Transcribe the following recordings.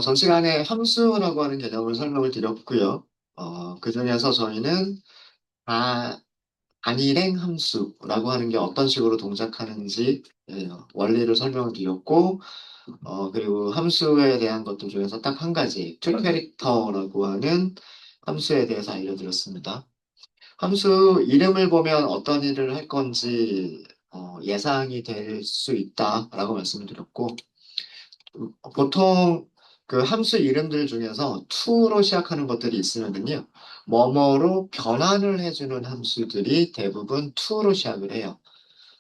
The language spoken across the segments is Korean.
전 시간에 함수라고 하는 개념을 설명을 드렸고요. 그 중에서 저희는 다 단일행 함수라고 하는 게 어떤 식으로 동작하는지 원리를 설명을 드렸고, 그리고 함수에 대한 것들 중에서 딱 한 가지, 투캐릭터라고 하는 함수에 대해서 알려드렸습니다. 함수 이름을 보면 어떤 일을 할 건지 예상이 될 수 있다라고 말씀을 드렸고, 보통 그 함수 이름들 중에서 to로 시작하는 것들이 있으면요. 뭐뭐로 변환을 해주는 함수들이 대부분 to로 시작을 해요.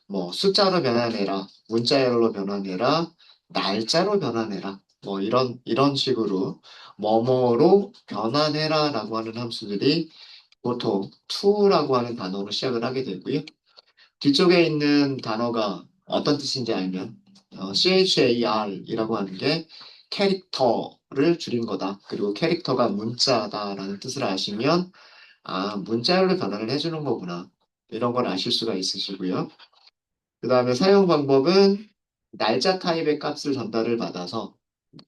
뭐 숫자로 변환해라, 문자열로 변환해라, 날짜로 변환해라. 뭐 이런 식으로 뭐뭐로 변환해라라고 하는 함수들이 보통 to라고 하는 단어로 시작을 하게 되고요. 뒤쪽에 있는 단어가 어떤 뜻인지 알면 CHAR이라고 하는 게 캐릭터를 줄인 거다. 그리고 캐릭터가 문자다라는 뜻을 아시면 문자열로 변환을 해주는 거구나. 이런 걸 아실 수가 있으시고요. 그 다음에 사용 방법은 날짜 타입의 값을 전달을 받아서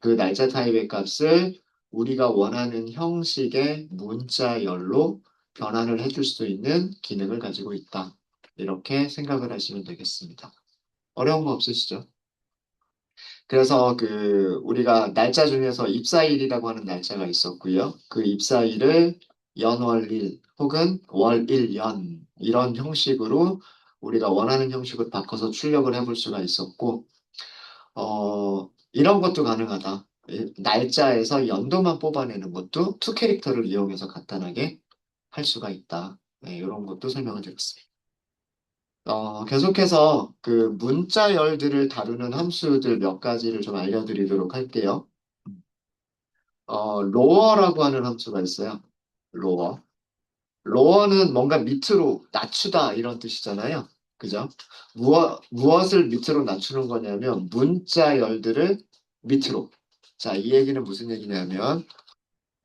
그 날짜 타입의 값을 우리가 원하는 형식의 문자열로 변환을 해줄 수 있는 기능을 가지고 있다. 이렇게 생각을 하시면 되겠습니다. 어려운 거 없으시죠? 그래서 우리가 날짜 중에서 입사일이라고 하는 날짜가 있었고요. 그 입사일을 연월일 혹은 월일연 이런 형식으로 우리가 원하는 형식으로 바꿔서 출력을 해볼 수가 있었고, 이런 것도 가능하다. 날짜에서 연도만 뽑아내는 것도 투 캐릭터를 이용해서 간단하게 할 수가 있다. 네, 이런 것도 설명을 드렸습니다. 계속해서 그 문자열들을 다루는 함수들 몇 가지를 좀 알려드리도록 할게요. 로어라고 하는 함수가 있어요. 로어. 로어는 뭔가 밑으로 낮추다 이런 뜻이잖아요. 그죠? 무엇을 밑으로 낮추는 거냐면 문자열들을 밑으로. 자, 이 얘기는 무슨 얘기냐면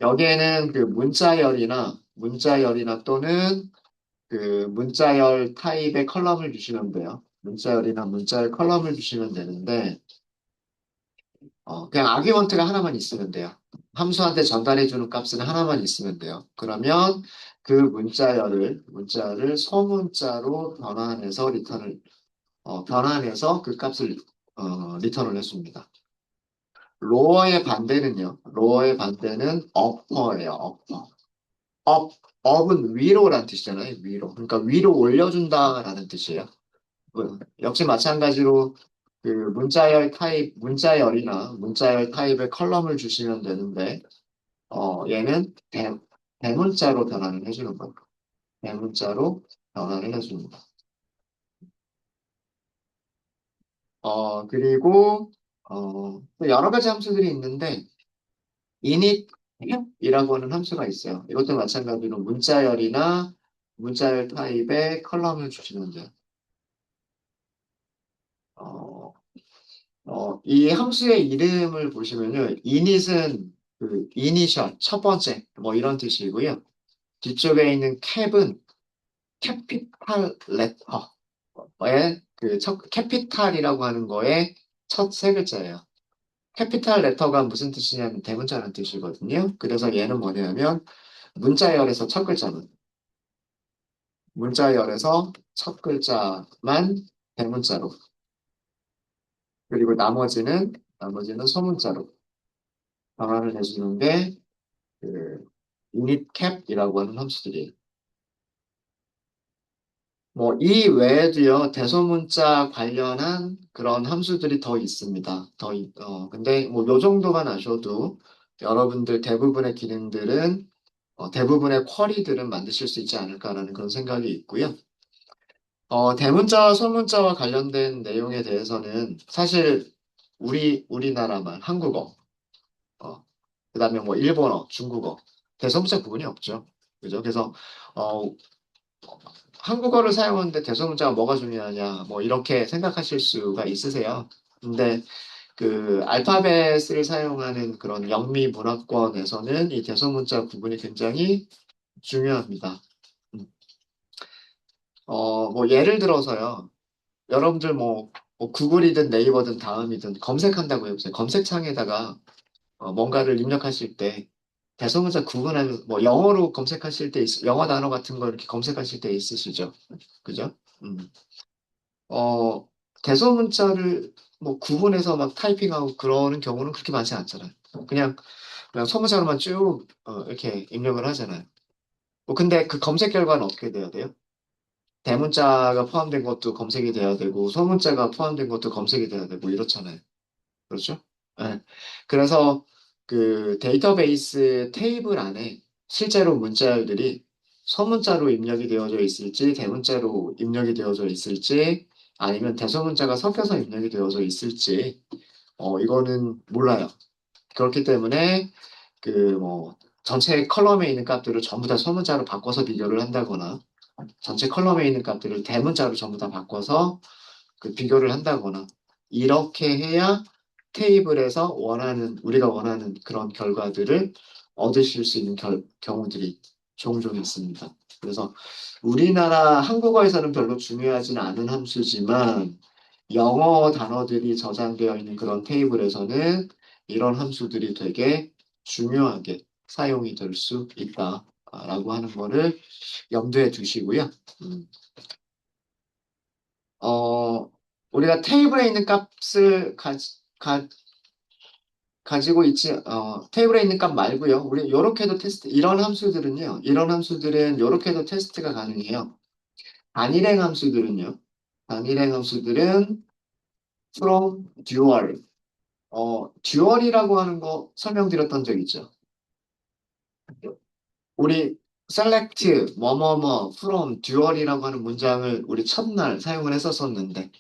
여기에는 그 문자열이나 또는 그 문자열 타입의 컬럼을 주시면 돼요. 문자열이나 문자열 컬럼을 주시면 되는데 그냥 아규먼트가 하나만 있으면 돼요. 함수한테 전달해주는 값은 하나만 있으면 돼요. 그러면 그 문자열을 소문자로 변환해서 그 값을 리턴을 해줍니다. 로어의 반대는 upper예요. upper. up은 위로란 뜻이잖아요. 위로. 그러니까 위로 올려준다라는 뜻이에요. 역시 마찬가지로 그 문자열 타입의 컬럼을 주시면 되는데, 얘는 대문자로 변환을 해주는 거예요. 대문자로 변환을 해줍니다. 그리고, 또 여러 가지 함수들이 있는데, init이라고 하는 함수가 있어요. 이것도 마찬가지로 문자열 타입의 컬럼을 주시면 돼요. 어, 이 함수의 이름을 보시면요. init은 그 이니셜, 첫 번째, 뭐 이런 뜻이고요. 뒤쪽에 있는 cap은 캐피탈 레터의 캐피탈이라고 하는 거의 첫 세 글자예요. 캐피탈 레터가 무슨 뜻이냐면 대문자라는 뜻이거든요. 그래서 얘는 뭐냐면 문자열에서 첫 글자만, 문자열에서 첫 글자만 대문자로, 그리고 나머지는 소문자로 변환을 해주는 게 그 initCap이라고 하는 함수들이에요. 뭐, 이 외에도요, 대소문자 관련한 그런 함수들이 더 있습니다. 근데 뭐, 요 정도만 아셔도 여러분들 대부분의 쿼리들은 만드실 수 있지 않을까라는 그런 생각이 있고요. 대문자와 소문자와 관련된 내용에 대해서는 사실 우리나라만 한국어, 어, 그다음에 뭐 일본어, 중국어, 대소문자 구분이 없죠. 그죠? 그래서 어, 한국어를 사용하는데 대소문자가 뭐가 중요하냐, 뭐 이렇게 생각하실 수가 있으세요. 근데 그 알파벳을 사용하는 그런 영미 문화권에서는 이 대소문자 구분이 굉장히 중요합니다. 뭐 예를 들어서요. 여러분들 뭐 뭐 구글이든 네이버든 다음이든 검색한다고 해보세요. 검색창에다가 뭔가를 입력하실 때 대소문자 구분하면 뭐 영어로 검색하실 때 영어 단어 같은 거 이렇게 검색하실 때 있으시죠? 그죠? 음. 어, 대소문자를 뭐 구분해서 막 타이핑하고 그러는 경우는 그렇게 많지 않잖아요. 그냥 그냥 소문자로만 쭉 이렇게 입력을 하잖아요. 뭐 근데 그 검색 결과는 어떻게 돼야 돼요? 대문자가 포함된 것도 검색이 돼야 되고 소문자가 포함된 것도 검색이 돼야 되고 이렇잖아요. 그렇죠? 네. 그래서 그 데이터베이스 테이블 안에 실제로 문자열들이 소문자로 입력이 되어져 있을지 대문자로 입력이 되어져 있을지 아니면 대소문자가 섞여서 입력이 되어져 있을지 이거는 몰라요. 그렇기 때문에 그 뭐 전체 컬럼에 있는 값들을 전부 다 소문자로 바꿔서 비교를 한다거나 전체 컬럼에 있는 값들을 대문자로 전부 다 바꿔서 그 비교를 한다거나 이렇게 해야 테이블에서 우리가 원하는 그런 결과들을 얻으실 수 있는 경우들이 종종 있습니다. 그래서 우리나라 한국어에서는 별로 중요하지는 않은 함수지만 영어 단어들이 저장되어 있는 그런 테이블에서는 이런 함수들이 되게 중요하게 사용이 될 수 있다라고 하는 거를 염두에 두시고요. 음, 어, 우리가 테이블에 있는 값을 가지고 있지, 테이블에 있는 값 말고요. 우리 요렇게도 이런 함수들은 요렇게도 테스트가 가능해요. 단일행 함수들은요. 단일행 함수들은 from, dual. dual이라고 하는 거 설명드렸던 적 있죠. 우리 select, 뭐뭐뭐, from, dual이라고 하는 문장을 우리 첫날 사용을 했었었는데,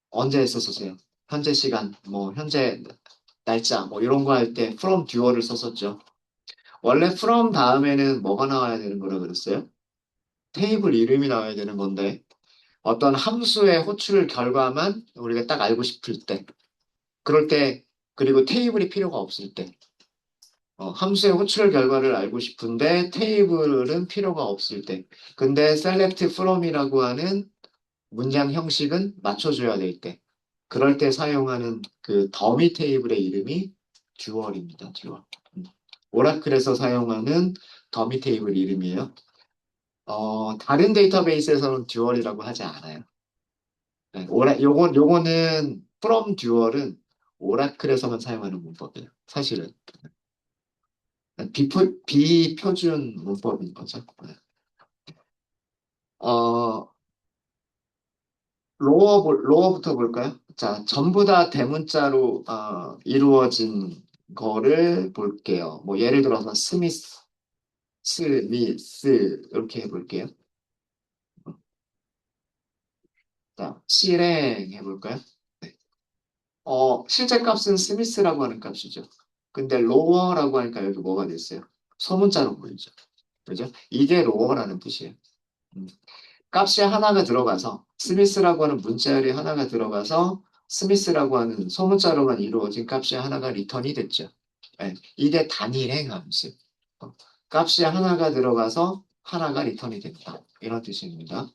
언제 했었었어요? 현재 시간, 뭐, 현재 날짜, 뭐, 이런 거 할 때 from dual을 썼었죠. 원래 from 다음에는 뭐가 나와야 되는 거라 그랬어요? 테이블 이름이 나와야 되는 건데, 어떤 함수의 호출 결과만 우리가 딱 알고 싶을 때, 그럴 때, 그리고 테이블이 필요가 없을 때, 함수의 호출 결과를 알고 싶은데 테이블은 필요가 없을 때. 근데 select from이라고 하는 문장 형식은 맞춰줘야 될 때. 그럴 때 사용하는 그 더미 테이블의 이름이 듀얼입니다. 듀얼. 음. 오라클에서 사용하는 더미 테이블 이름이에요. 다른 데이터베이스에서는 듀얼이라고 하지 않아요. 네, 요거는 from 듀얼은 오라클에서만 사용하는 문법이에요. 사실은. 비표준 문법인 거죠. 네. 어, 로어부터 볼까요? 자, 전부 다 대문자로 이루어진 거를 볼게요. 뭐 예를 들어서 스미스 이렇게 해볼게요. 자, 실행해 볼까요? 네. 실제 값은 스미스라고 하는 값이죠. 근데 로어라고 하니까 여기 뭐가 됐어요? 소문자로 보이죠. 그죠? 이게 로어라는 뜻이에요. 음. 값이 하나가 들어가서 스미스라고 하는 문자열이 하나가 들어가서 스미스라고 하는 소문자로만 이루어진 값이 하나가 리턴이 됐죠. 네, 이게 단일행 함수. 어, 값이 하나가 들어가서 하나가 리턴이 된다. 이런 뜻입니다.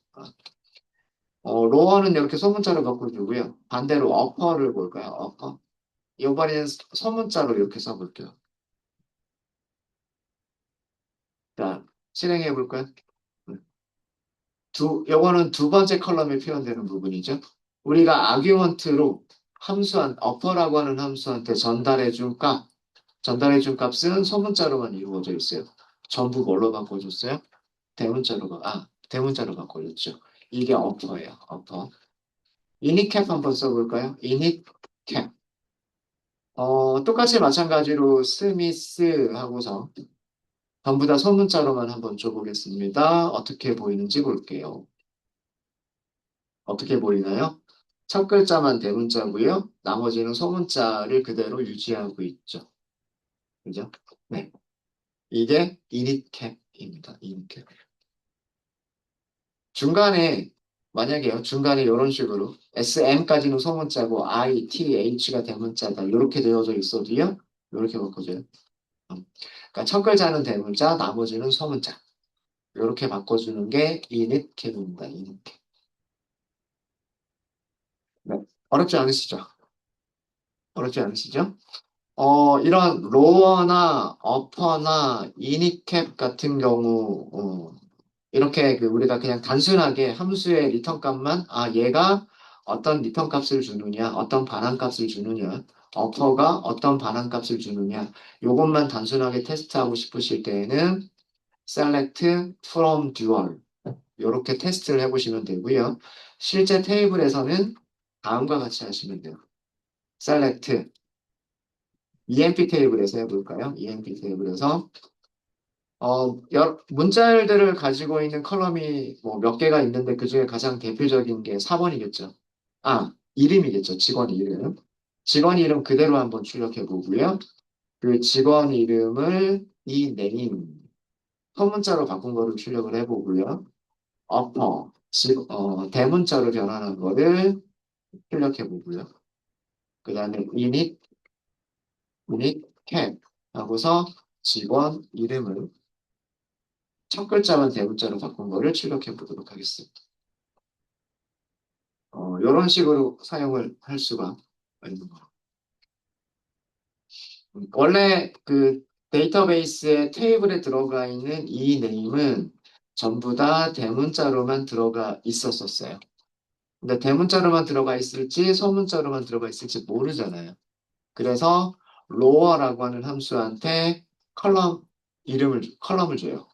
로어는 이렇게 소문자로 바꿔주고요. 반대로 어퍼를 볼까요? 어퍼. 이번에는 소문자로 이렇게 써볼게요. 자, 실행해 볼까요? 요거는 두 번째 컬럼에 표현되는 부분이죠. 우리가 아규먼트로 어퍼라고 하는 함수한테 전달해준 값은 소문자로만 이루어져 있어요. 전부 뭘로 바꿔줬어요? 대문자로 바꿔줬죠. 이게 어퍼예요, 어퍼. 이니캡 한번 써볼까요? 이니캡. 똑같이 마찬가지로 스미스 하고서 전부 다 소문자로만 한번 줘보겠습니다. 어떻게 보이는지 볼게요. 어떻게 보이나요? 첫 글자만 대문자고요. 나머지는 소문자를 그대로 유지하고 있죠. 그죠? 네. 이게 이니캡입니다. 이니캡. 중간에 만약에요. 중간에 이런 식으로 SM까지는 소문자고 I, T, H가 대문자다. 이렇게 되어져 있어도요. 이렇게 바꿔줘요. 그러니까 첫 글자는 대문자, 나머지는 소문자. 이렇게 바꿔주는 게 이니캡입니다. 이니캡. 어렵지 않으시죠? 어렵지 않으시죠? 이런 로어나 어퍼나 이니캡 같은 경우, 이렇게 우리가 그냥 단순하게 함수의 리턴 값만, 얘가 어떤 리턴 값을 주느냐, 어떤 반환 값을 주느냐, 어퍼가 어떤 반환 값을 주느냐, 요것만 단순하게 테스트하고 싶으실 때에는 select from dual, 이렇게 테스트를 해보시면 되고요. 실제 테이블에서는 다음과 같이 하시면 돼요. select EMP 테이블에서 해볼까요? EMP 테이블에서 문자열들을 가지고 있는 컬럼이 뭐 몇 개가 있는데 그 중에 가장 대표적인 게 4번이겠죠. 이름이겠죠. 직원 이름. 직원 이름 그대로 한번 출력해 보고요. 그 직원 이름을 이 name 소문자로 바꾼 거를 출력을 해 보고요. 대문자로 변환한 거를 출력해 보고요. 그 다음에 init 하고서 직원 이름을 첫 글자만 대문자로 바꾼 거를 출력해 보도록 하겠습니다. 이런 식으로 사용을 할 수가 있는 거예요. 원래 그 데이터베이스의 테이블에 들어가 있는 이 네임은 전부 다 대문자로만 들어가 있었었어요. 근데 대문자로만 들어가 있을지 소문자로만 들어가 있을지 모르잖아요. 그래서 로어라고 하는 함수한테 컬럼을 줘요.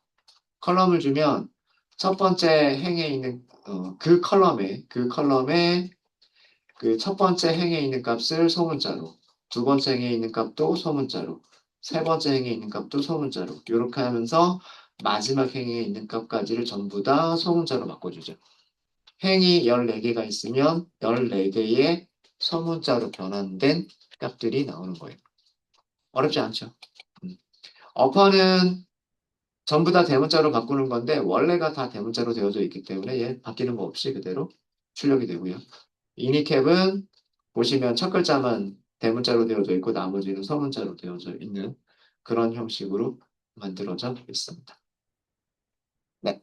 컬럼을 주면 첫 번째 행에 있는 그 컬럼에 그 첫 번째 행에 있는 값을 소문자로, 두 번째 행에 있는 값도 소문자로, 세 번째 행에 있는 값도 소문자로, 이렇게 하면서 마지막 행에 있는 값까지를 전부 다 소문자로 바꿔주죠. 행이 14개가 있으면 14개의 소문자로 변환된 값들이 나오는 거예요. 어렵지 않죠? 음. 어퍼는 전부 다 대문자로 바꾸는 건데 원래가 다 대문자로 되어져 있기 때문에 얘 바뀌는 거 없이 그대로 출력이 되고요. 이니캡은 보시면 첫 글자만 대문자로 되어져 있고 나머지는 소문자로 되어져 있는 그런 형식으로 만들어져 있습니다. 네,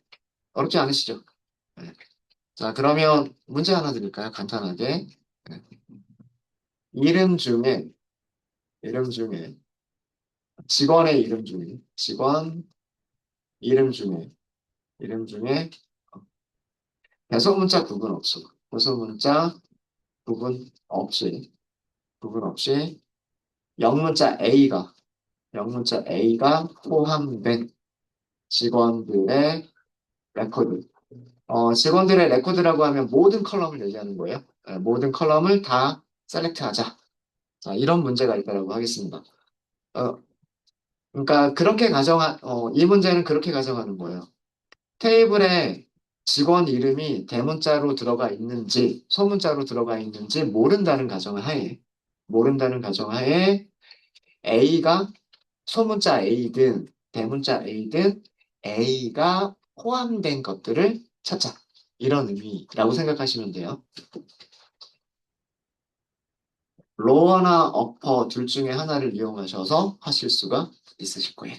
어렵지 않으시죠? 네. 자, 그러면 문제 하나 드릴까요? 간단하게. 네. 이름 중에, 이름 중에, 직원의 직원 이름 중에, 이름 중에 대소문자 구분 없이, 대소문자 구분 없이 영문자 A가 포함된 직원들의 레코드. 직원들의 레코드라고 하면 모든 컬럼을 얘기하는 거예요. 모든 컬럼을 다 셀렉트하자. 자, 이런 문제가 있다고 하겠습니다. 어, 그러니까 이 문제는 그렇게 가정하는 거예요. 테이블에 직원 이름이 대문자로 들어가 있는지 소문자로 들어가 있는지 모른다는 가정하에 A가 소문자 A든 대문자 A든 A가 포함된 것들을 찾자. 이런 의미라고 생각하시면 돼요. 로어나 어퍼 둘 중에 하나를 이용하셔서 하실 수가 있으실 거예요.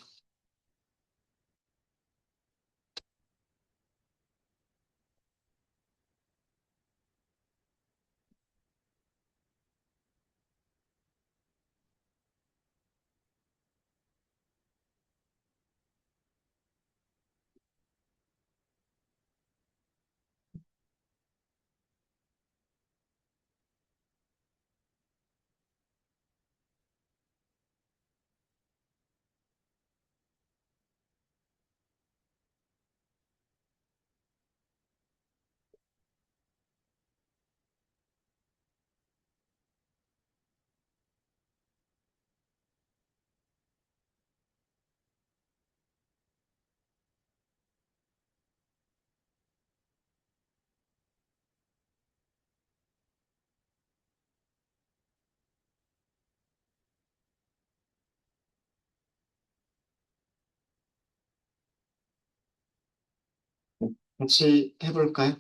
같이 해볼까요?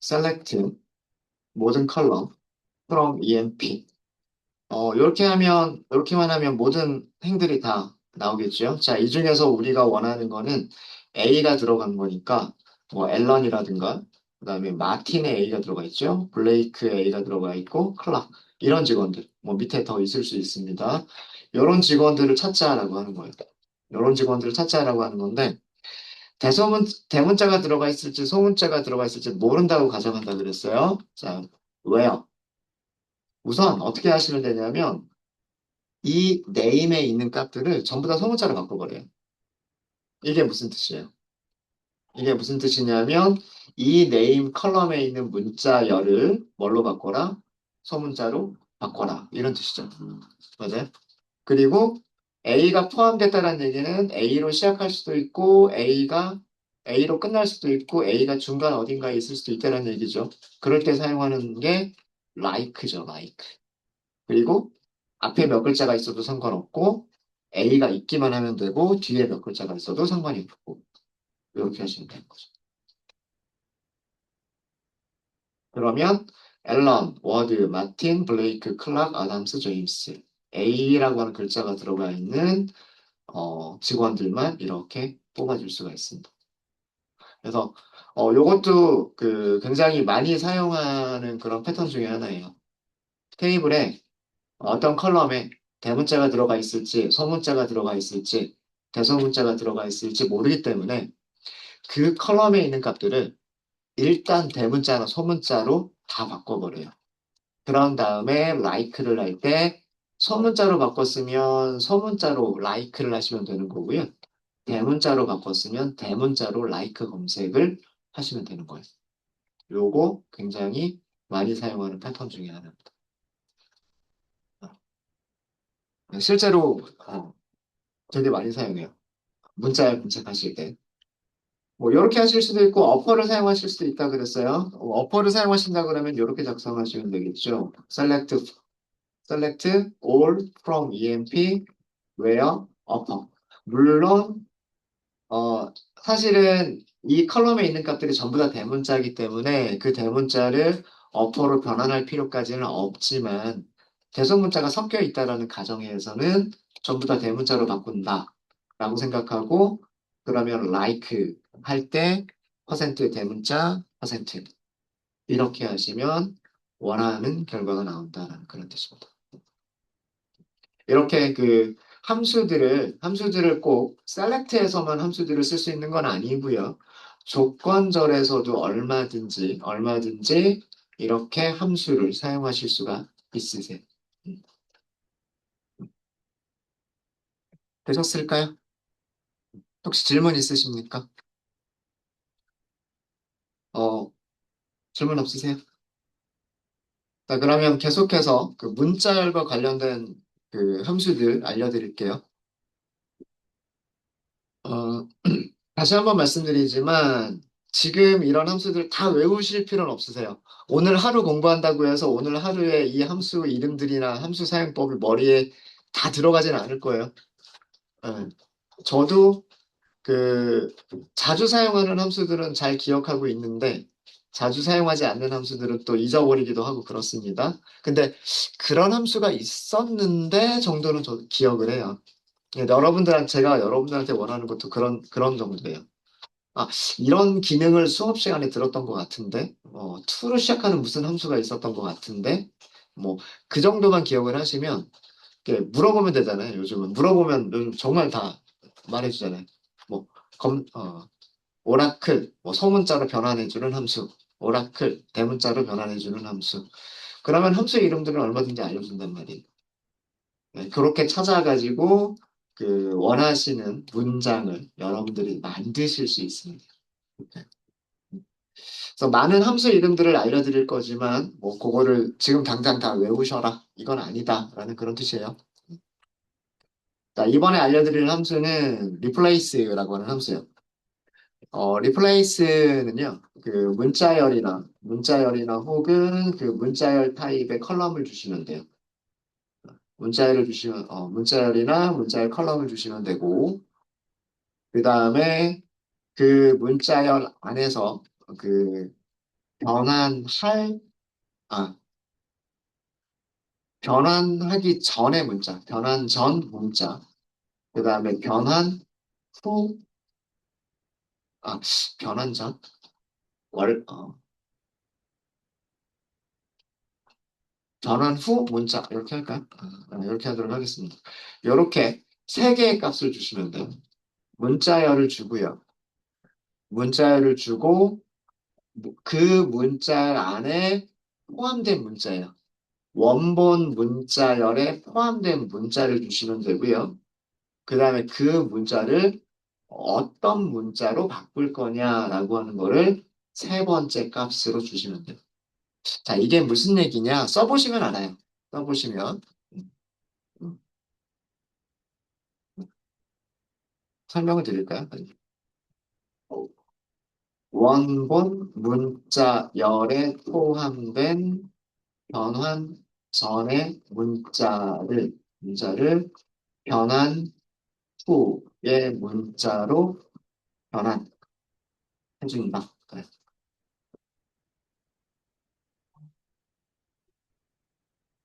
select 모든 컬럼 from EMP. 이렇게만 하면 모든 행들이 다 나오겠죠. 자, 이 중에서 우리가 원하는 거는 A가 들어간 거니까, 뭐, 앨런이라든가, 그다음에 마틴의 A가 들어가 있죠. 블레이크의 A가 들어가 있고 클락 이런 직원들 뭐 밑에 더 있을 수 있습니다. 이런 직원들을 찾자라고 하는 거예요. 이런 직원들을 찾자라고 하는 건데 대문자가 들어가 있을지 소문자가 들어가 있을지 모른다고 가정한다 그랬어요. 자, 왜요? 우선 어떻게 하시면 되냐면 이 네임에 있는 값들을 전부 다 소문자로 바꿔버려요. 이게 무슨 뜻이에요? 이게 무슨 뜻이냐면 이 네임 컬럼에 있는 문자열을 뭘로 바꿔라? 소문자로 바꿔라. 이런 뜻이죠. 맞아요? 그리고 A가 포함됐다는 얘기는 A로 시작할 수도 있고 A로 끝날 수도 있고 A가 중간 어딘가에 있을 수도 있다는 얘기죠. 그럴 때 사용하는 게 like죠, like. 그리고 앞에 몇 글자가 있어도 상관없고 A가 있기만 하면 되고 뒤에 몇 글자가 있어도 상관이 없고 이렇게 하시면 되는 거죠. 그러면 앨런, 워드, 마틴, 블레이크, 클락, 아담스, 제임스 A라고 하는 글자가 들어가 있는 직원들만 이렇게 뽑아줄 수가 있습니다. 그래서 요것도 그 굉장히 많이 사용하는 그런 패턴 중에 하나예요. 테이블에 어떤 컬럼에 대문자가 들어가 있을지, 소문자가 들어가 있을지, 대소문자가 들어가 있을지 모르기 때문에 그 컬럼에 있는 값들을 일단 대문자나 소문자로 다 바꿔버려요. 그런 다음에 like를 할 때 소문자로 바꿨으면 소문자로 like를 하시면 되는 거고요. 대문자로 바꿨으면 대문자로 like 검색을 하시면 되는 거예요. 요거 굉장히 많이 사용하는 패턴 중에 하나입니다. 실제로 되게 많이 사용해요. 문자 검색하실 때. 뭐 이렇게 하실 수도 있고 어퍼를 사용하실 수도 있다 그랬어요. 어퍼를 사용하신다 그러면 이렇게 작성하시면 되겠죠. select all from EMP where upper. 물론 사실은 이 컬럼에 있는 값들이 전부 다 대문자이기 때문에 그 대문자를 어퍼로 변환할 필요까지는 없지만 대소문자가 섞여 있다라는 가정에서는 전부 다 대문자로 바꾼다라고 생각하고 그러면 like 할 때 퍼센트 대문자 퍼센트 이렇게 하시면 원하는 결과가 나온다라는 그런 뜻입니다. 이렇게 그 함수들을 꼭 select에서만 함수들을 쓸 수 있는 건 아니고요. 조건절에서도 얼마든지 이렇게 함수를 사용하실 수가 있으세요. 음, 되셨을까요? 혹시 질문 있으십니까? 어, 질문 없으세요? 자, 그러면 계속해서 그 문자열과 관련된 그 함수들 알려드릴게요. 어, 다시 한번 말씀드리지만 지금 이런 함수들 다 외우실 필요는 없으세요. 오늘 하루 공부한다고 해서 오늘 하루에 이 함수 이름들이나 함수 사용법이 머리에 다 들어가진 않을 거예요. 예. 저도 그 자주 사용하는 함수들은 잘 기억하고 있는데 자주 사용하지 않는 함수들은 또 잊어버리기도 하고 그렇습니다. 근데 그런 함수가 있었는데 정도는 저 기억을 해요. 예, 제가 여러분들한테 원하는 것도 그런 정도예요. 아, 이런 기능을 수업 시간에 들었던 것 같은데, to로 시작하는 무슨 함수가 있었던 것 같은데, 뭐, 그 정도만 기억을 하시면, 이렇게 물어보면 되잖아요, 요즘은. 물어보면 요즘 정말 다 말해주잖아요. 뭐, 오라클, 뭐, 소문자로 변환해주는 함수, 오라클, 대문자로 변환해주는 함수. 그러면 함수 이름들은 얼마든지 알려준단 말이에요. 네, 그렇게 찾아가지고, 그, 원하시는 문장을 여러분들이 만드실 수 있습니다. 네. 그래서 많은 함수 이름들을 알려드릴 거지만 뭐 그거를 지금 당장 다 외우셔라 이건 아니다라는 그런 뜻이에요. 자, 이번에 알려드릴 함수는 replace라고 하는 함수예요. replace는요 그 문자열이나 혹은 그 문자열 타입의 컬럼을 주시면 돼요. 문자열이나 문자열 컬럼을 주시면 되고 그 다음에 그 문자열 안에서 그 변환할 아 변환하기 전의 문자, 변환 전 문자, 그 다음에 후, 변환 전, 월, 변환 후 문자 이렇게 할까요? 이렇게 하도록 하겠습니다. 이렇게 세 개의 값을 주시면 돼요. 문자열을 주고요. 문자열을 주고 그 문자 안에 포함된 문자예요. 원본 문자열에 포함된 문자를 주시면 되고요. 그 다음에 그 문자를 어떤 문자로 바꿀 거냐라고 하는 거를 세 번째 값으로 주시면 돼요. 자, 이게 무슨 얘기냐? 써보시면 알아요. 써보시면. 음, 음, 설명을 드릴까요? 원본 문자열에 포함된 변환 전의 문자를 변환 후의 문자로 변환해준다. 네.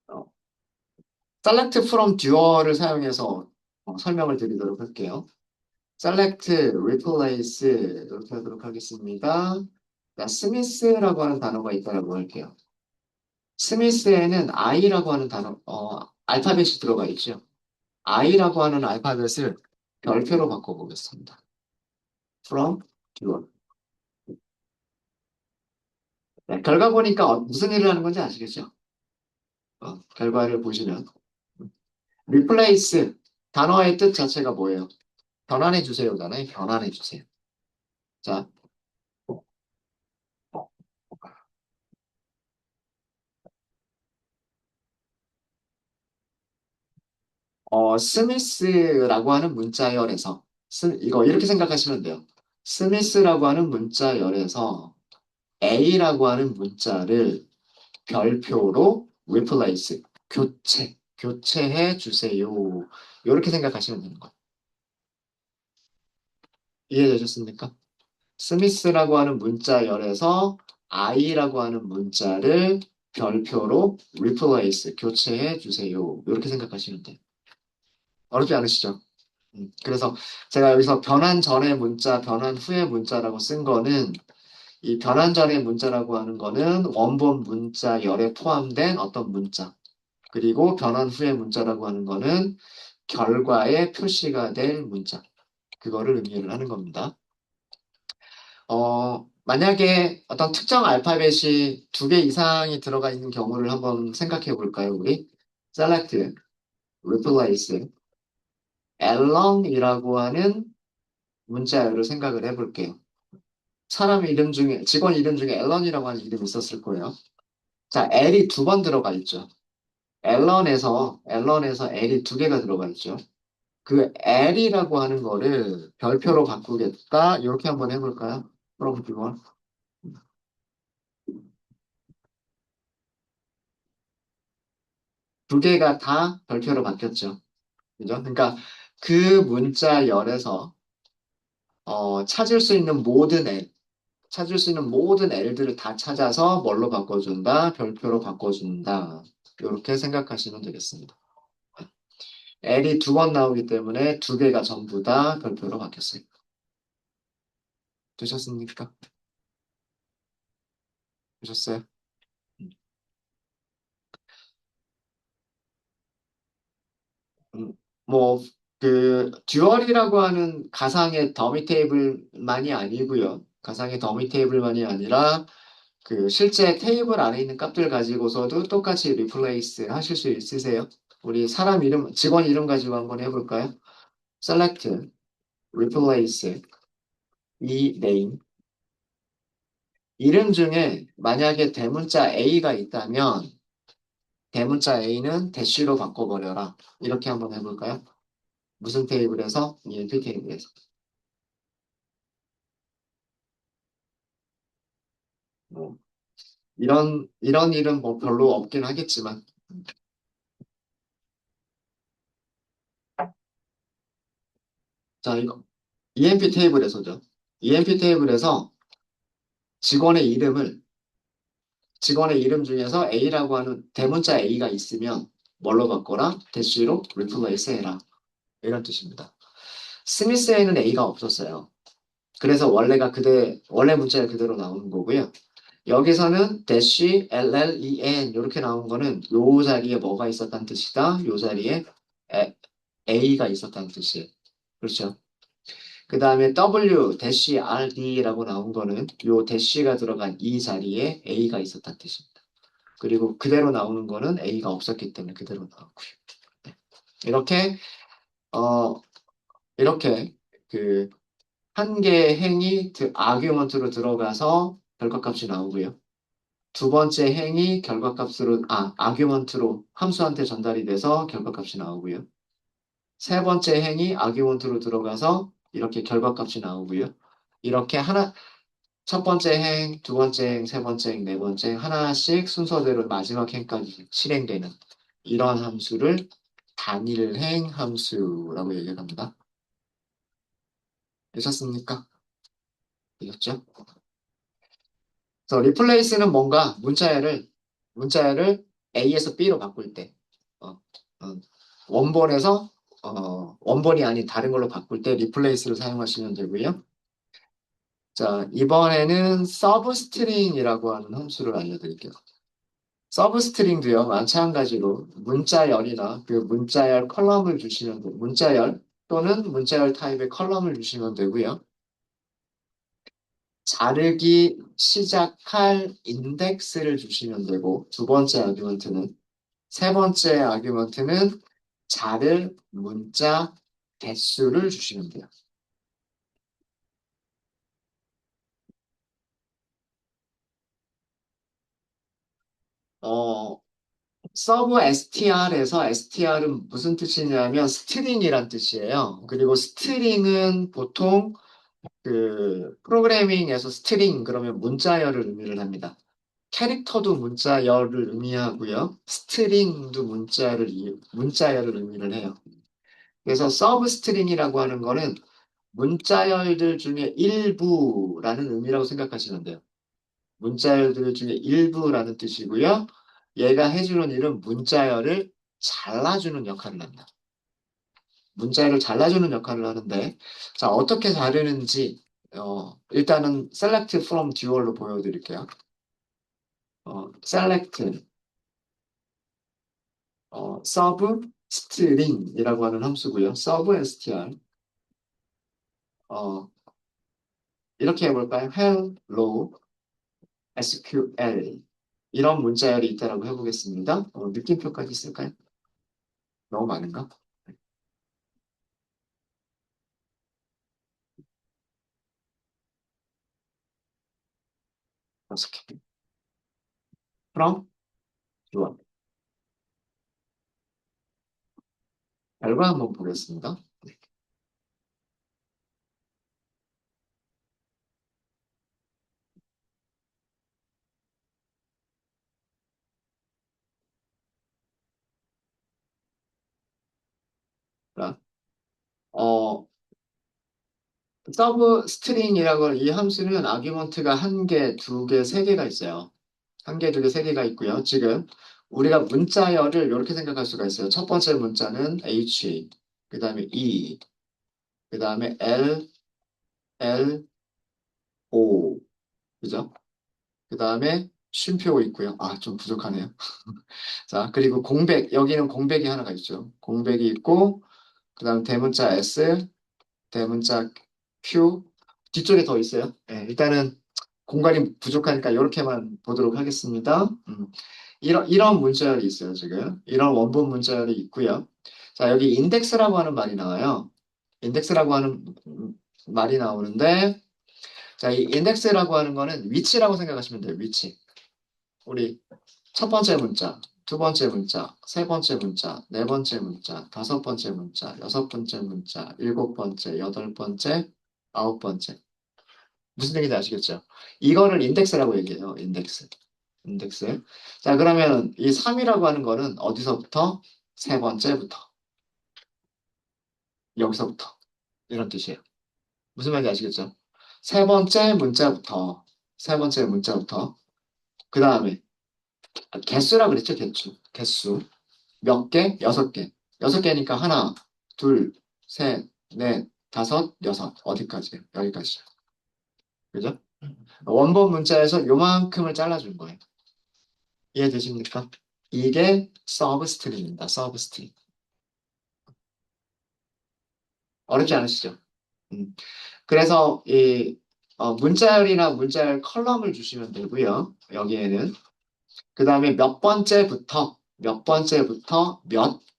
어, select from dual을 사용해서 설명을 드리도록 할게요. select, replace 이렇게 하도록 하겠습니다. 자, 스미스라고 하는 단어가 있다고 할게요. 스미스에는 I라고 하는 단어, 알파벳이 들어가 있죠. I라고 하는 알파벳을 별표로 바꿔보겠습니다. from dual. 네, 결과 보니까 무슨 일을 하는 건지 아시겠죠? 결과를 보시면. replace, 단어의 뜻 자체가 뭐예요? 변환해 주세요잖아요. 변환해 주세요. 자, 스미스라고 하는 문자열에서, 이거 이렇게 생각하시면 돼요. 스미스라고 하는 문자열에서 A라고 하는 문자를 별표로 replace, 교체해 주세요. 이렇게 생각하시면 되는 거예요. 이해되셨습니까? 스미스라고 하는 문자열에서 I라고 하는 문자를 별표로 replace, 교체해 주세요. 이렇게 생각하시면 돼요. 어렵지 않으시죠? 그래서 제가 여기서 변환 전의 문자, 변환 후의 문자라고 쓴 거는 이 변환 전의 문자라고 하는 거는 원본 문자 열에 포함된 어떤 문자. 그리고 변환 후의 문자라고 하는 거는 결과에 표시가 될 문자. 그거를 의미를 하는 겁니다. 만약에 어떤 특정 알파벳이 두 개 이상이 들어가 있는 경우를 한번 생각해 볼까요, 우리? select, replace, along이라고 하는 문자열을 생각을 해볼게요. 사람 이름 중에, 직원 이름 중에 앨런이라고 하는 이름이 있었을 거예요. 자, L이 두 번 들어가 있죠. 앨런에서 L이 두 개가 들어가 있죠. 그 L이라고 하는 거를 별표로 바꾸겠다. 이렇게 한번 해볼까요? 그럼 그거 두 개가 다 별표로 바뀌었죠. 그죠? 그러니까 그 문자열에서 찾을 수 있는 모든 L, 찾을 수 있는 모든 L들을 다 찾아서 뭘로 바꿔준다? 별표로 바꿔준다. 이렇게 생각하시면 되겠습니다. L이 두 번 나오기 때문에 두 개가 전부 다 별표로 바뀌었어요. 되셨습니까? 되셨어요? 음, 뭐, 듀얼이라고 하는 가상의 더미 테이블만이 아니고요. 가상의 더미 테이블만이 아니라, 실제 테이블 안에 있는 값들 가지고서도 똑같이 리플레이스 하실 수 있으세요? 우리 사람 이름, 직원 이름 가지고 한번 해볼까요? select, replace, 이 name. 이름 중에 만약에 대문자 A가 있다면, 대문자 A는 대쉬로 바꿔버려라. 이렇게 한번 해볼까요? 무슨 테이블에서? ENP 테이블에서. 뭐, 이런 일은 뭐 별로 없긴 하겠지만. 자, 이거. ENP 테이블에서죠. ENP 테이블에서 직원의 이름을, 직원의 이름 중에서 A라고 하는 대문자 A가 있으면 뭘로 바꿔라? 대쉬로 replace 해라. 이런 뜻입니다. 스미스에는 A가 없었어요. 그래서 원래 문자가 그대로 나오는 거고요. 여기서는 dash, len 이렇게 나온 거는 요 자리에 뭐가 있었다는 뜻이다. 요 자리에 a가 있었다는 뜻이에요. 그렇죠? 그 다음에 w dash rd라고 나온 거는 요 dash가 들어간 이 자리에 a가 있었다는 뜻입니다. 그리고 그대로 나오는 거는 a가 없었기 때문에 그대로 나왔고요. 네. 이렇게 어 이렇게 그 한 개의 행이 아규먼트로 들어가서 결과값이 나오고요. 두 번째 행이 아규먼트로 함수한테 전달이 돼서 결과값이 나오고요. 세 번째 행이 아규먼트로 들어가서 이렇게 결과값이 나오고요. 이렇게 첫 번째 행, 두 번째 행, 세 번째 행, 네 번째 행 하나씩 순서대로 마지막 행까지 실행되는 이런 함수를 단일행 함수라고 얘기합니다. 되셨습니까? 되셨죠? 그래서 리플레이스는 뭔가 문자열을 A에서 B로 바꿀 때, 어, 어, 원본에서 원본이 아닌 다른 걸로 바꿀 때 리플레이스를 사용하시면 되고요. 자, 이번에는 서브스트링이라고 하는 함수를 알려드릴게요. 서브스트링도요, 마찬가지로 문자열이나 그 문자열 컬럼을 주시면 문자열 또는 문자열 타입의 컬럼을 주시면 되고요. 자르기 시작할 인덱스를 주시면 되고, 두 번째 아규먼트는, 세 번째 아규먼트는 자를 문자 개수를 주시면 돼요. 어, 서브 str에서 str은 무슨 뜻이냐면 스트링이란 뜻이에요. 그리고 스트링은 보통 그 프로그래밍에서 스트링 그러면 문자열을 의미를 합니다. 캐릭터도 문자열을 의미하고요. 스트링도 문자열을 의미를 해요. 그래서 서브 스트링이라고 하는 거는 문자열들 중에 일부라는 의미라고 생각하시면 돼요. 문자열들 중에 일부라는 뜻이고요. 얘가 해주는 일은 문자열을 잘라주는 역할을 한다. 문자열을 잘라주는 역할을 하는데, 자, 어떻게 자르는지, 일단은 select from dual로 보여드릴게요. select, sub string이라고 하는 함수고요. sub str, 어, 이렇게 해볼까요? hello SQL 이런 문자열이 있다라고 해보겠습니다. 느낌표까지 쓸까요? 너무 많은가? 네, 6개. 그럼 좋아. 결과 한번 보겠습니다. 자, 어, 서브 스트링이라고 이 함수는 아규먼트가 한 개, 두 개, 세 개가 있어요. 한 개, 두 개, 세 개가 있고요. 지금 우리가 문자열을 이렇게 생각할 수가 있어요. 첫 번째 문자는 H, 그 다음에 E, 그 다음에 L, O, 그죠? 그 다음에 쉼표 있고요. 아, 좀 부족하네요. 자, 그리고 여기는 공백이 하나가 있죠. 공백이 있고, 그 다음 대문자 S, 대문자 Q, 뒤쪽에 더 있어요. 네, 일단은 공간이 부족하니까 이렇게만 보도록 하겠습니다. 이런 문자열이 있어요, 지금. 이런 원본 문자열이 있고요. 자, 여기 인덱스라고 하는 말이 나와요. 인덱스라고 하는 말이 나오는데, 자, 이 인덱스라고 하는 거는 위치라고 생각하시면 돼요, 위치. 우리 첫 번째 문자, 두 번째 문자, 세 번째 문자, 네 번째 문자, 다섯 번째 문자, 여섯 번째 문자, 일곱 번째, 여덟 번째, 아홉 번째. 무슨 얘기인지 아시겠죠? 이거를 인덱스라고 얘기해요. 인덱스. 인덱스. 자, 그러면 이 3이라고 하는 거는 어디서부터? 세 번째부터. 여기서부터. 이런 뜻이에요. 무슨 말인지 아시겠죠? 세 번째 문자부터. 세 번째 문자부터. 그 다음에 개수라 그랬죠? 개수. 몇 개? 여섯 개. 여섯 개니까 하나, 둘, 셋, 넷, 다섯, 여섯. 어디까지? 여기까지. 그죠? 원본 문자에서 요만큼을 잘라준 거예요. 이해되십니까? 이게 서브스트링입니다. 서브스트링. 어렵지 않으시죠? 음. 그래서 이 문자열이나 문자열 컬럼을 주시면 되고요. 여기에는 그 다음에 몇 번째부터 몇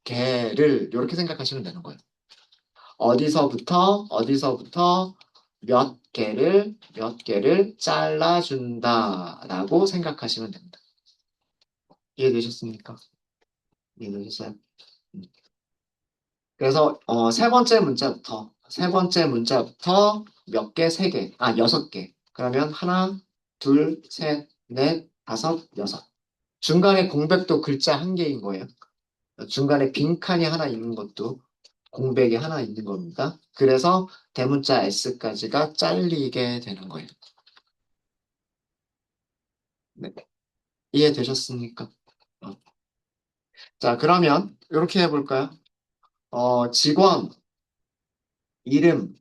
개를 이렇게 생각하시면 되는 거예요. 어디서부터 몇 개를 잘라준다라고 생각하시면 됩니다. 이해되셨습니까? 이해되셨어요? 음. 그래서 세 번째 문자부터 몇 개, 세 개, 여섯 개. 그러면 하나, 둘, 셋, 넷, 다섯, 여섯. 중간에 공백도 글자 한 개인 거예요. 중간에 빈칸이 하나 있는 것도 공백이 하나 있는 겁니다. 그래서 대문자 S까지가 잘리게 되는 거예요. 네. 이해되셨습니까? 어. 자, 그러면 이렇게 해볼까요? 직원 이름,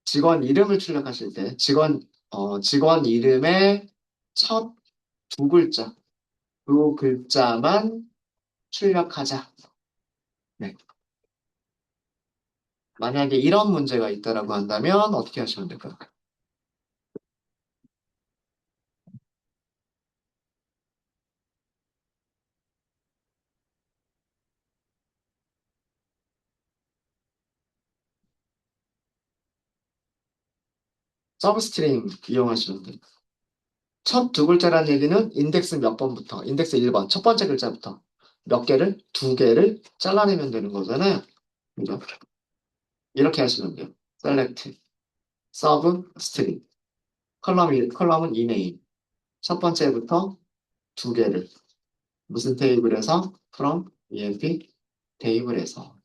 직원 이름을 출력하실 때 직원 이름의 첫 두 글자, 두 글자만 출력하자. 네. 만약에 이런 문제가 있다라고 한다면 어떻게 하시면 될까요? 서브스트링 이용하시면 돼요. 첫 두 글자라는 얘기는 인덱스 몇 번부터, 인덱스 1번, 첫 번째 글자부터 몇 개를, 두 개를 잘라내면 되는 거잖아요. 그죠? 이렇게 하시면 돼요. select, sub, string. 컬럼은 이메일. 첫 번째부터 두 개를. 무슨 테이블에서? from, emp, 테이블에서.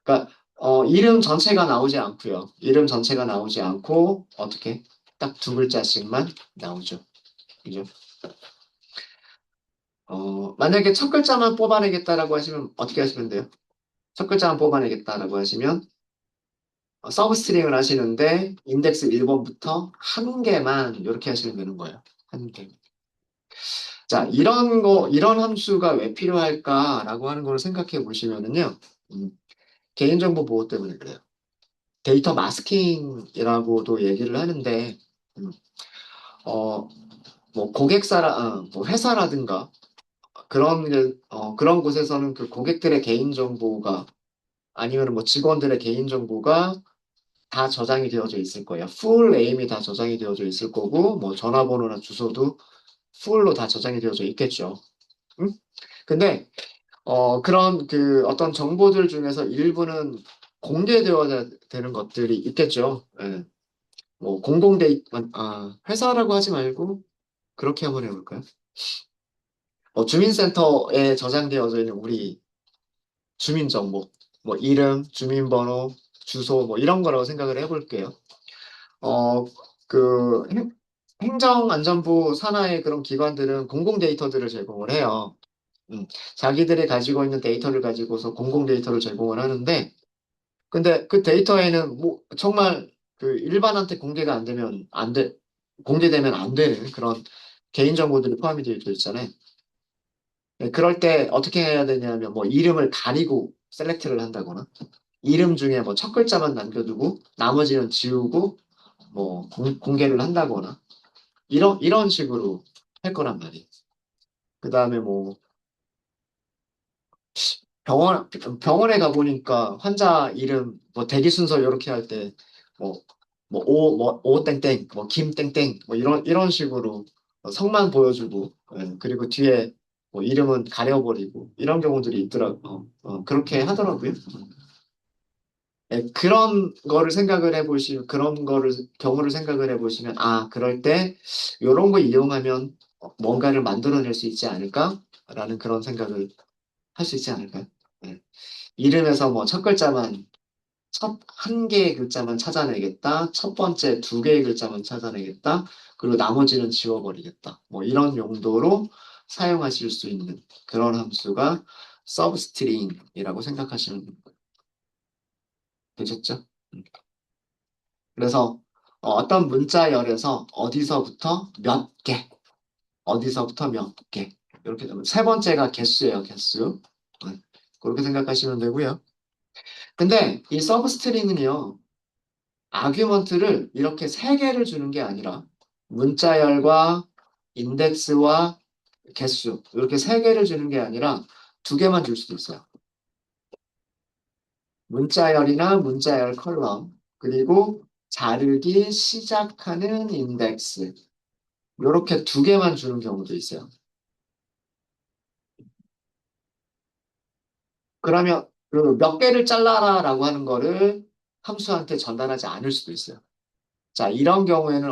그러니까, 이름 전체가 나오지 않고요. 이름 전체가 나오지 않고, 어떻게? 딱 두 글자씩만 나오죠. 그죠? 만약에 첫 글자만 뽑아내겠다라고 하시면 어떻게 하시면 돼요? 첫 글자만 뽑아내겠다라고 하시면 서브스트링을 하시는데 인덱스 1번부터 한 개만 이렇게 하시면 되는 거예요. 한 개. 자, 이런 함수가 왜 필요할까라고 하는 걸 생각해 보시면은요. 음, 개인정보 보호 때문에 그래요. 데이터 마스킹이라고도 얘기를 하는데, 음, 어, 뭐 뭐 회사라든가 그런 곳에서는 그 고객들의 개인정보가 아니면 뭐 직원들의 개인정보가 다 저장이 되어져 있을 거예요. 풀 네임이 다 저장이 되어져 있을 거고, 뭐 전화번호나 주소도 풀로 다 저장이 되어져 있겠죠. 응? 근데 그런 그 어떤 정보들 중에서 일부는 공개되어야 되는 것들이 있겠죠. 예. 뭐 회사라고 하지 말고 그렇게 한번 해볼까요? 주민센터에 저장되어져 있는 우리 주민정보, 뭐 이름, 주민번호, 주소 뭐 이런 거라고 생각을 해볼게요. 어, 행정안전부 산하의 그런 기관들은 공공 데이터들을 제공을 해요. 음, 자기들이 가지고 있는 데이터를 가지고서 공공 데이터를 제공을 하는데, 근데 그 데이터에는 뭐 정말 그 일반한테 공개되면 안 되는 그런 개인정보들이 포함이 되어 있잖아요. 네, 그럴 때 어떻게 해야 되냐면 뭐 이름을 가리고 셀렉트를 한다거나 이름 중에 뭐 첫 글자만 남겨두고 나머지는 지우고 뭐 공개를 한다거나 이런 식으로 할 거란 말이에요. 그 다음에 뭐 병원에 가보니까 환자 이름 뭐 대기 순서 이렇게 할 때 뭐 오 땡땡 뭐 김 땡땡 뭐 이런 식으로 성만 보여주고 그리고 뒤에 뭐 이름은 가려버리고 이런 경우들이 있더라고. 그렇게 하더라고요. 그런 경우를 생각을 해보시면, 그럴 때, 요런 거 이용하면 뭔가를 만들어낼 수 있지 않을까라는 그런 생각을 할 수 있지 않을까요? 네. 이름에서 뭐 첫 한 개의 글자만 찾아내겠다. 첫 번째 두 개의 글자만 찾아내겠다. 그리고 나머지는 지워버리겠다. 뭐 이런 용도로 사용하실 수 있는 그런 함수가 서브스트링이라고 생각하시면 되셨죠? 음. 그래서 어떤 문자열에서 어디서부터 몇 개, 어디서부터 몇 개. 이렇게 되면 세 번째가 개수예요, 개수. 네, 그렇게 생각하시면 되고요. 근데 이 서브스트링은요, 아규먼트를 이렇게 세 개를 주는 게 아니라 문자열과 인덱스와 개수 이렇게 세 개를 주는 게 아니라 두 개만 줄 수도 있어요. 문자열이나 문자열 컬럼 그리고 자르기 시작하는 인덱스 이렇게 두 개만 주는 경우도 있어요. 그러면 그 몇 개를 잘라라라고 하는 거를 함수한테 전달하지 않을 수도 있어요. 자, 이런 경우에는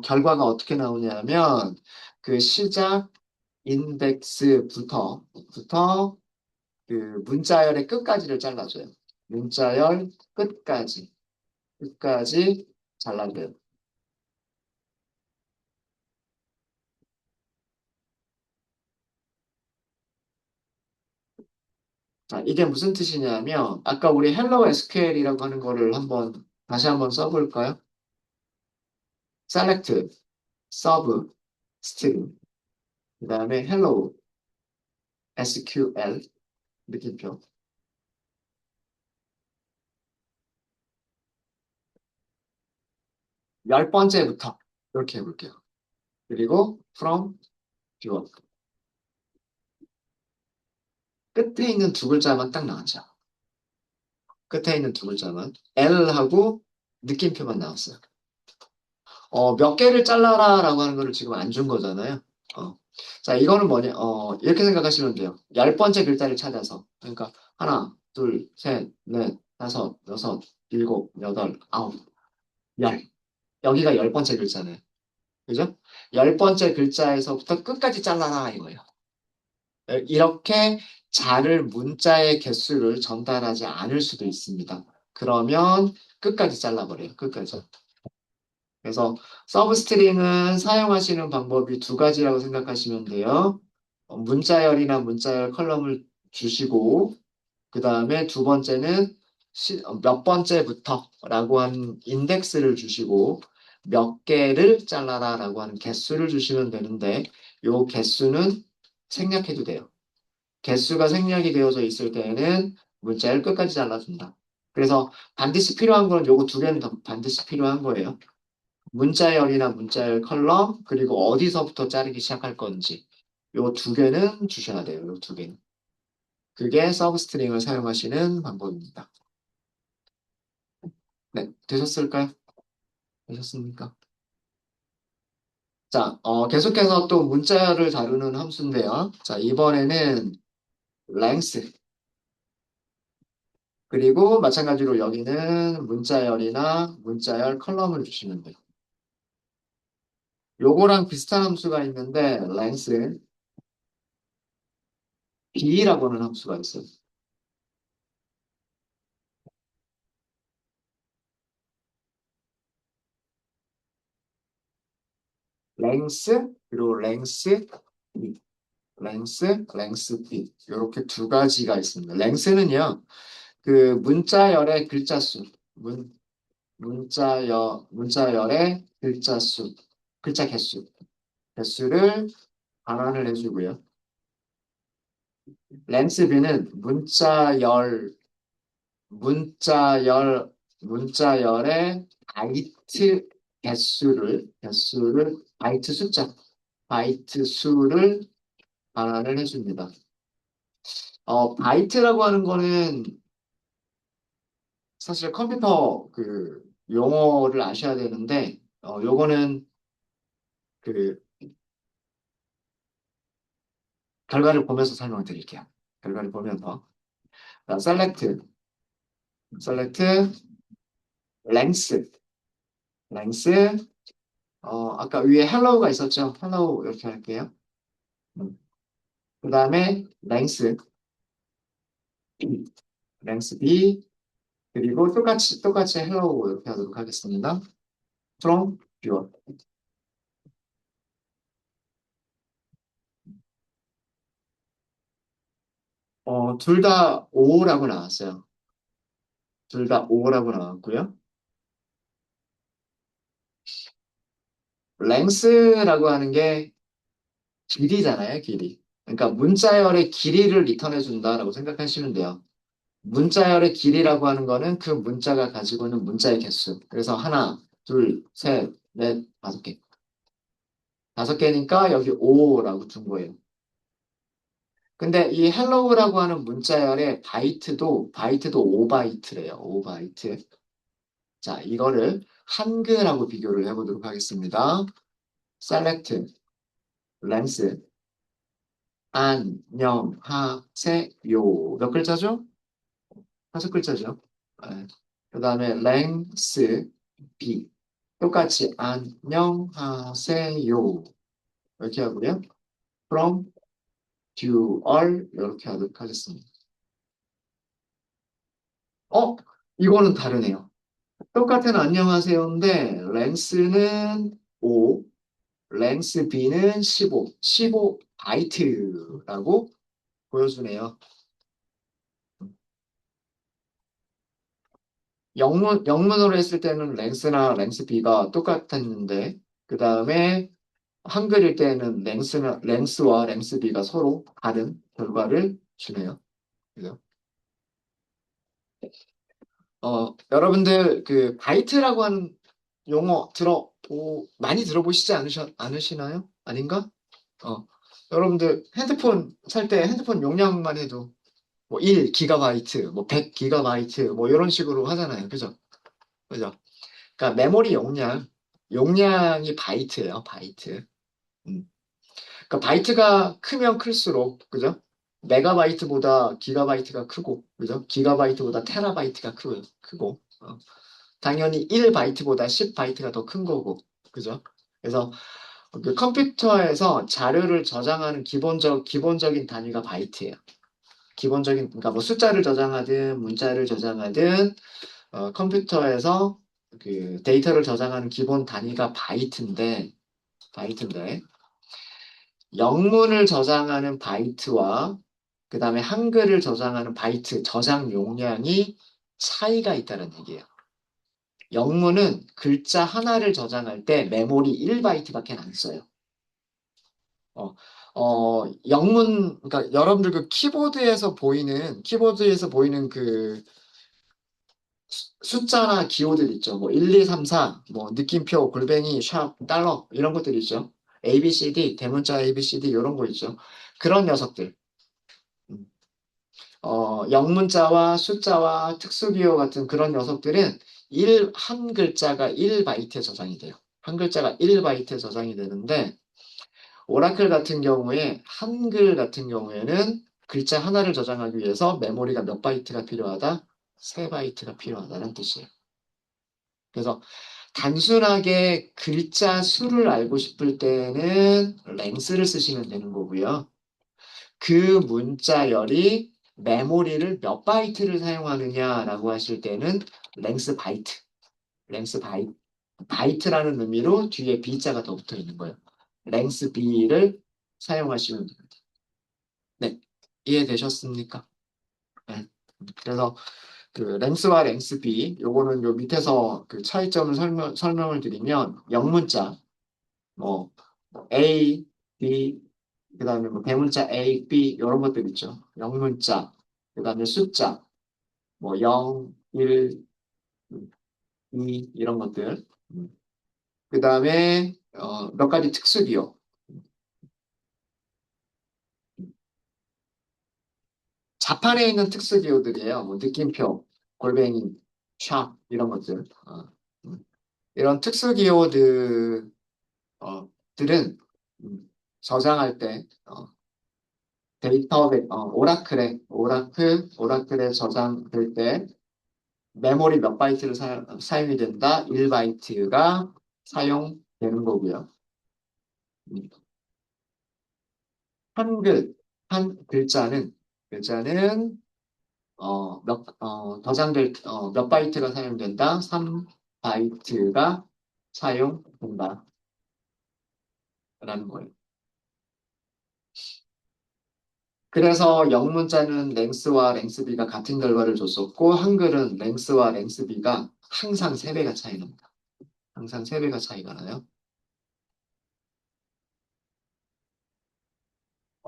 결과가 어떻게 나오냐면 그 시작 인덱스부터 그 문자열의 끝까지를 잘라줘요. 문자열 끝까지 잘라줘요. 자, 이게 무슨 뜻이냐면 아까 우리 헬로 SQL이라고 하는 거를 다시 한번 써볼까요? select, sub, string, 그 다음에 hello SQL 느낌표. 열 번째부터 이렇게 해볼게요. 그리고 from viewer. 끝에 있는 두 글자만 딱 나왔죠. 끝에 있는 두 글자만 L하고 느낌표만 나왔어요. 몇 개를 잘라라라고 하는 거를 지금 안 준 거잖아요. 어. 자, 이거는 뭐냐? 이렇게 생각하시면 돼요. 열 번째 글자를 찾아서. 그러니까 하나, 둘, 셋, 넷, 다섯, 여섯, 일곱, 여덟, 아홉, 열. 여기가 열 번째 글자네요. 그죠? 열 번째 글자에서부터 끝까지 잘라라 이거예요. 이렇게 자를 문자의 개수를 전달하지 않을 수도 있습니다. 그러면 끝까지 잘라버려요. 끝까지. 그래서 서브스트링은 사용하시는 방법이 두 가지라고 생각하시면 돼요. 문자열이나 문자열 컬럼을 주시고 그 다음에 두 번째는 몇 번째부터라고 하는 인덱스를 주시고 몇 개를 잘라라라고 하는 개수를 주시면 되는데 요 개수는 생략해도 돼요. 개수가 생략이 되어져 있을 때에는 문자열 끝까지 잘라준다. 그래서 반드시 필요한 건 요거 두 개는 더 반드시 필요한 거예요. 문자열이나 문자열 컬럼, 그리고 어디서부터 자르기 시작할 건지. 요 두 개는 주셔야 돼요. 요 두 개는. 그게 서브스트링을 사용하시는 방법입니다. 네, 되셨을까요? 되셨습니까? 자, 계속해서 또 문자열을 다루는 함수인데요. 자, 이번에는 length. 그리고 마찬가지로 여기는 문자열이나 문자열 컬럼을 주시면 돼요. 요거랑 비슷한 함수가 있는데 length b라고 하는 함수가 있어요. length 그리고 length b 이렇게 두 가지가 있습니다. length는요 그 문자열의 글자 수 문자열의 글자 개수를 반환을 해주고요. length b는 문자열 문자열의 바이트 수를 반환을 해줍니다. 바이트라고 하는 거는 사실 컴퓨터 그 용어를 아셔야 되는데, 요거는 그 결과를 보면서 설명을 드릴게요. 결과를 보면서. 자, select, length, 아까 위에 hello가 있었죠? hello 이렇게 할게요. 그 다음에 length b, 그리고 똑같이 hello 이렇게 하도록 하겠습니다. from viewer. 둘 다 5라고 나왔어요. 둘 다 5라고 나왔고요. length라고 하는 게 길이잖아요, 길이. 그러니까 문자열의 길이를 리턴해 준다라고 생각하시면 돼요. 문자열의 길이라고 하는 거는 그 문자가 가지고 있는 문자의 개수. 그래서 하나, 둘, 셋, 넷, 다섯 개. 다섯 개니까 여기 5라고 준 거예요. 근데 이 헬로우라고 하는 문자열의 바이트도 5바이트래요. 5바이트. 자, 이거를 한글하고 비교를 해보도록 하겠습니다. select, length, 안녕하세요. 몇 글자죠? 다섯 글자죠. 그 다음에 length, b. 똑같이 안녕하세요. 이렇게 하고요. from, to, all 이렇게 하도록 하겠습니다. 어? 이거는 다르네요. 똑같은 안녕하세요인데 랭스는 5, 랭스 B는 15, 15 바이트라고 보여주네요. 영문으로 했을 때는 랭스나 랭스 B가 똑같았는데 그 다음에 한글일 때는 랭스와 랭스 B가 서로 다른 결과를 주네요. 그죠? 여러분들 그 바이트라고 하는 용어 많이 들어보시지 않으시나요? 아닌가? 어, 여러분들 핸드폰 살 때 핸드폰 용량만 해도 뭐 1기가바이트, 뭐 100기가바이트 뭐 이런 식으로 하잖아요. 그죠? 그죠? 그러니까 메모리 용량이 바이트예요. 바이트. 음. 그러니까 바이트가 크면 클수록 그죠? 메가바이트보다 기가바이트가 크고 그죠? 기가바이트보다 테라바이트가 크고 당연히 1바이트보다 10바이트가 더 큰 거고 그죠? 그래서 그 컴퓨터에서 자료를 저장하는 기본적인 단위가 바이트예요. 그러니까 뭐 숫자를 저장하든 문자를 저장하든 컴퓨터에서 그 데이터를 저장하는 기본 단위가 바이트인데 영문을 저장하는 바이트와 그 다음에 한글을 저장하는 바이트 저장 용량이 차이가 있다는 얘기예요. 영문은 글자 하나를 저장할 때 메모리 1바이트밖에 안 써요. 어, 그러니까 여러분들 그 키보드에서 보이는 그 숫자나 기호들 있죠. 뭐 1, 2, 3, 4, 뭐 느낌표, 골뱅이, 샵, 달러 이런 것들 있죠. ABCD, 대문자 ABCD 이런 거 있죠. 그런 녀석들. 음. 영문자와 숫자와 특수기호 같은 그런 녀석들은 한 글자가 1바이트에 저장이 돼요. 한 글자가 1바이트에 저장이 되는데 오라클 같은 경우에 한글 같은 경우에는 글자 하나를 저장하기 위해서 메모리가 몇 바이트가 필요하다? 3바이트가 필요하다는 뜻이에요. 그래서 단순하게 글자 수를 알고 싶을 때는 랭스를 쓰시면 되는 거고요. 그 문자열이 메모리를 몇 바이트를 사용하느냐라고 하실 때는 랭스 바이트, 랭스 바이트라는 의미로 뒤에 B자가 더 붙어 있는 거예요. 랭스 B를 사용하시면 됩니다. 네, 이해되셨습니까? 네. 그래서 그 랭스와 랭스 B, 요거는 요 밑에서 그 차이점을 설명을 드리면 영문자, 뭐 A, B, 그다음에 뭐 대문자 A, B 이런 것들 있죠. 영문자, 그다음에 숫자, 뭐 0, 1, 2 이런 것들. 그다음에 몇 가지 특수기호. 자판에 있는 특수기호들이에요. 뭐 느낌표, 골뱅이, 샵 이런 것들. 음. 이런 특수기호들 들은 저장할 때 오라클에 저장될 때 메모리 몇 바이트를 사용이 된다? 1바이트가 사용되는 거고요. 음, 한글, 한 글자는 몇 바이트가 사용된다? 3바이트가 사용된다라는 거예요. 그래서 영문자는 랭스와 랭스비가 같은 결과를 줬었고 한글은 랭스와 랭스비가 항상 3배가 차이 납니다. 항상 3배가 차이가 나요.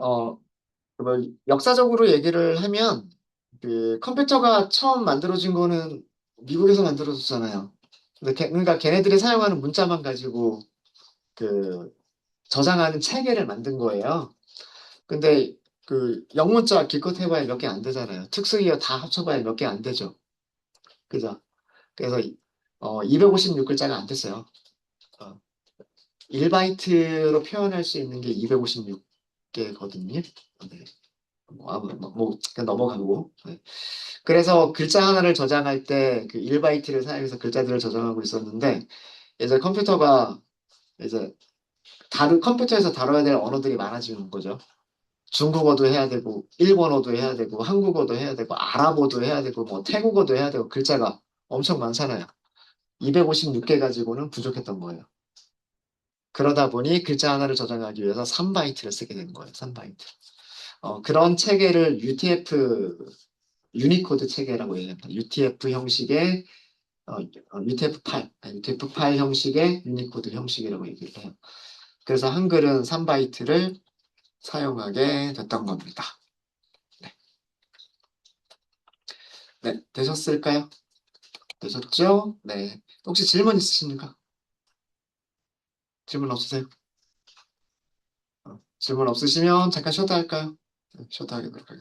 어, 뭐 역사적으로 얘기를 하면 그 컴퓨터가 처음 만들어진 거는 미국에서 만들어졌잖아요. 근데 그러니까 걔네들이 사용하는 문자만 가지고 그 저장하는 체계를 만든 거예요. 근데 그 영문자 기껏 해봐야 몇 개 안 되잖아요. 특수기호 다 합쳐봐야 몇 개 안 되죠. 그죠? 그래서 256글자가 안 됐어요. 어, 1바이트로 표현할 수 있는 게 256개거든요. 네. 그냥 넘어가고. 네. 그래서 글자 하나를 저장할 때 그 1바이트를 사용해서 글자들을 저장하고 있었는데, 이제 컴퓨터가 이제 컴퓨터에서 다뤄야 될 언어들이 많아지는 거죠. 중국어도 해야 되고, 일본어도 해야 되고, 한국어도 해야 되고, 아랍어도 해야 되고, 뭐 태국어도 해야 되고, 글자가 엄청 많잖아요. 256개 가지고는 부족했던 거예요. 그러다 보니 글자 하나를 저장하기 위해서 3바이트를 쓰게 된 거예요. 3바이트. 그런 체계를 유니코드 체계라고 얘기합니다. UTF 형식의 UTF-8, UTF-8 형식의 유니코드 형식이라고 얘기를 해요. 그래서 한글은 3바이트를 사용하게 됐던 겁니다. 네, 네, 되셨을까요? 되셨죠? 네. 혹시 질문 있으십니까? 질문 없으세요? 질문 없으시면 잠깐 쉬었다 할까요? 네, 쉬었다 하도록 하겠습니다.